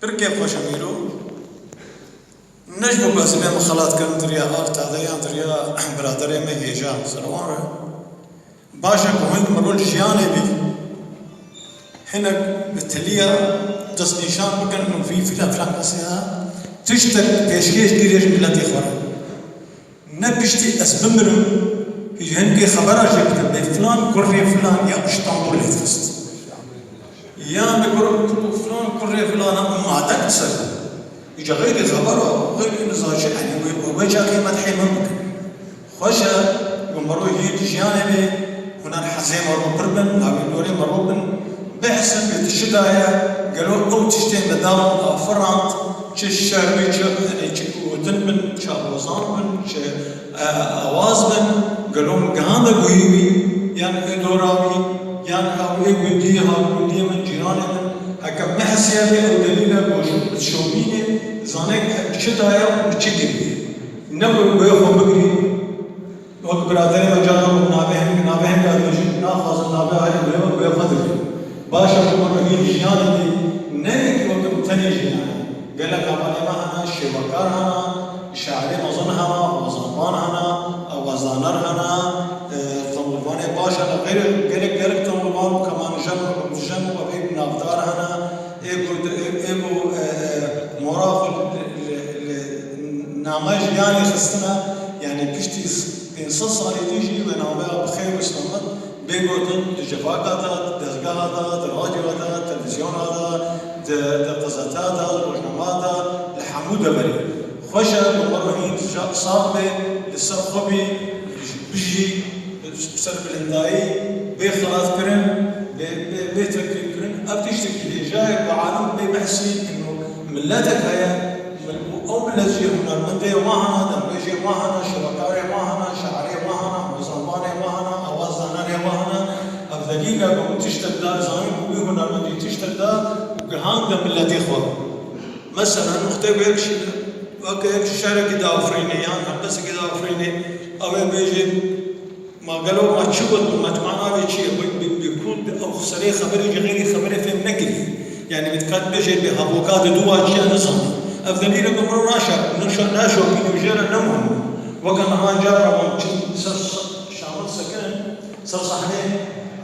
بركي خوش أميرو نجم بس ما خلات كان دريا أرت هذا دريا برادري ما هيجا سروان باشا كمان مرول جياني بي هنا بالتالية تصنيشان بكن إنه في فلان قصيها تشتر كيش كيريش ملاتي خورا نبشتي أسبمرو هي هنكي خبرها جبت بفلان كوري فلان يا إسطنبول يتفست يا بقول فلان كوري فلان أم عادك تسر يجا غير خبره غير نزاج يعني وجا كي مدحي ممكن خوشة ومرو هي تجياني بي هنا الحزيم ومقربن نابي دوري مروبن بحسن يتشدايا قالوا أو تشتين بدام فرانت تشربي يعني تشكوتن من شابوزان من أوازبن قالوا مقهانا قويوي يعني دوراوي يعني هاوي قديها قديها من جيراني من هكا محسيا بي أو دليلا بوشو تشوبيني زانك تشدايا وتشكري نبو بيخو بقري وقت برادري وجانا نابهم قادوا يجب ناخذ نابهم بيخدري باشا بمر هي جياني نيك وقت ثاني جياني قال لك أمالي ما أنا الشبكار هنا شاعري مظنها وزنبان وزانر هنا طموباني باشا غير طموبان كمان جنب وابن نافدار هنا إيبو مراقب نعماش يعني خستنا يعني بيشتي بنصص على تيجي ونعملها بخير وسلامات بيقولون الجفاك هذا دزقة هذا الراديو هذا التلفزيون هذا القزات هذا الروجنامات هذا الحمود بري خوشة بمرهين صاحبي للسرقبي بيجي بسرب الهندائي بخلاص كرن بتفكر كرن أبتشتكي جاي بعالم بمحسي إنه ملتك هي أو ملتجي هنا المندي ما هنا دمبيجي ما هنا شبكاري ما هنا شعري ما هنا وزنباني ما هنا أوازانري ما هنا أبدقيقة كم تشتد دا زاين بوي هنا المندي تشتد دا وقهان دا ملتي خور مثلا مختبر يكشي شارع كده أفريني يعني بس كده أفريني أو بيجي ما قالوا ما تشوت ما تمانا بيجي بيكون أو خسري خبري غيري خبري في نقلي يعني بتكاد بيجي بهابوكاد دوا شيء نظام أفضلي لكم مرة ناشو بيجينا نمهم وكان هان جارة من شامل سكن صرصحني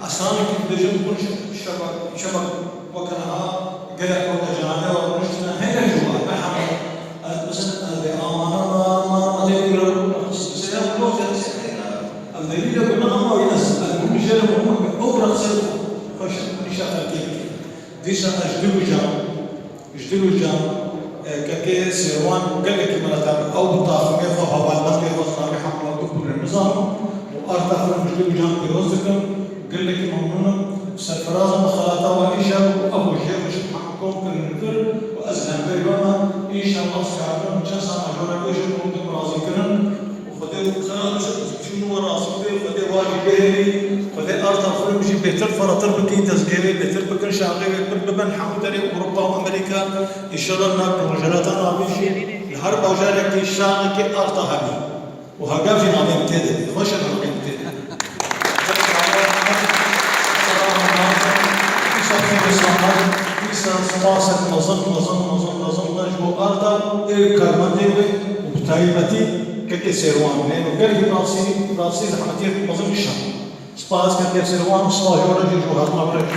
أسامي كده بيجي كل شبك وكان ها قلق وتجاني ونشتنا هنا جوا محمد مثلا ما تقدر سيام لوث الدليل يقول نعم وينس المجال مهم أوبرا سيد خوش نشاط الكيك ديشا جدلو جام كاكي سيروان قال لك مرتب أو بطاقة كيف هو بالبطل وصار بحمل دكتور النظام وأرتاح جدلو جام بروزكم قال لك ممنون سفراز مخاطة وإيشا وأبو شيخ وشبحكم كالنذر وأزلم بيبانا إيشا مصكارون جنسا مجورا إيشا ممكن رازكرن وخذي خلاص شنو راسبي خذي واجي بيري خذي أرض أفريقيا بيجي بيتر فرطر بكين تزكيري بيتر بكن شاغي ببن حمودري أوروبا وأمريكا إن شاء الله ناك مجراتنا بيجي الحرب أوجارك الشاغي كي أرض هبي وهجا في نعمة تدري خوش نعمة تدري سماسك نظن نجو أرضا كرمانيوي وبتايمتي كي سيروان لأنه قال راسي زحمتي نظن الشام سباس كي سيروان صلاح ورجل جوهر ما برجل